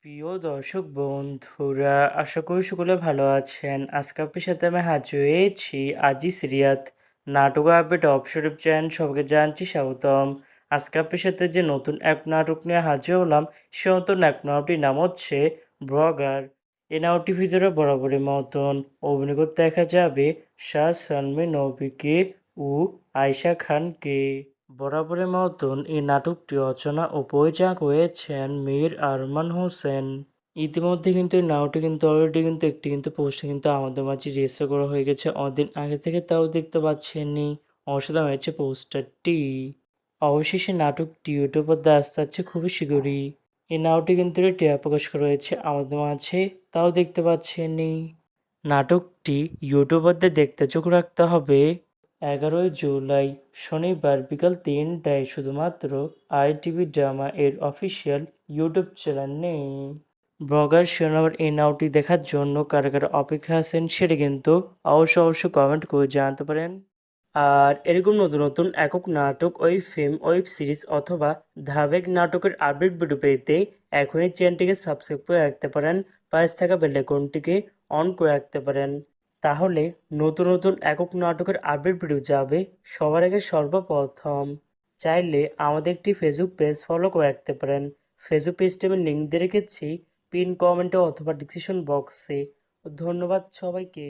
প্রিয় দর্শক বন্ধুরা, আশা করি সকলে ভালো আছেন। আজকে আপনার সাথে আমি হাজির হয়েছি আজি সিরিয়াত নাটক আপডেট অফশরীফ চ্যানেল সবাইকে জানছি স্বাগতম। আজকে আপনার সাথে যে নতুন এক নাটক নিয়ে হাজির হলাম, সে নতুন এক নাটকটির নাম হচ্ছে ব্লগার। এই নাটকটির ভিতরে বরাবরের মতন অভিনয় করতে দেখা যাবে শাহ সালমী নবীকে ও আয়শা খানকে। বরাবরের মতন এই নাটকটি রচনা ও পরিচালক হয়েছেন মীর আরমান হোসেন। ইতিমধ্যে কিন্তু এই নাটকটি কিন্তু অলরেডি কিন্তু একটি কিন্তু পোস্টার কিন্তু আমাদের মাঝে রেজিস্টার করা হয়ে গেছে অনেকদিন আগে থেকে, তাও দেখতে পাচ্ছেননি। অসাধারণ হয়েছে পোস্টারটি। অবশেষে নাটকটি ইউটিউবের দ্বারা আসতে যাচ্ছে খুবই শীঘ্রই। এই নাটকটি কিন্তু টিআর প্রকাশ করা হয়েছে আমাদের মাঝে, তাও দেখতে পাচ্ছেননি। নাটকটি ইউটিউবারদের দেখতে চোখ রাখতে হবে 11 জুলাই শনিবার বিকাল 3টায় শুধুমাত্র আইটিভি ড্রামা এর অফিসিয়াল ইউটিউব চ্যানেলে। ব্লগার শিরোনামের এই নাটকটি দেখার জন্য কারা কারা অপেক্ষা আছেন সেটা কিন্তু অবশ্যই কমেন্ট করে জানাতে পারেন। আর এরকম নতুন নতুন একক নাটক, ওয়েব ফিল্ম, ওয়েব সিরিজ অথবা ধারাবাহিক নাটকের আপডেট ভিডিও পেতে এখনই চ্যানেলটিকে সাবস্ক্রাইব করে রাখতে পারেন, পাশে থাকা বেল আইকনটিকে অন করে রাখতে পারেন। তাহলে নতুন নতুন একক নাটকের আপডেট ভিডিও যাবে সবার আগে সর্বপ্রথম। চাইলে আমাদের একটি ফেসবুক পেজ ফলো করে রাখতে পারেন। ফেসবুক পেজটি আমি লিঙ্ক দিয়ে রেখেছি পিন কমেন্টে অথবা ডিসক্রিপশন বক্সে। ধন্যবাদ সবাইকে।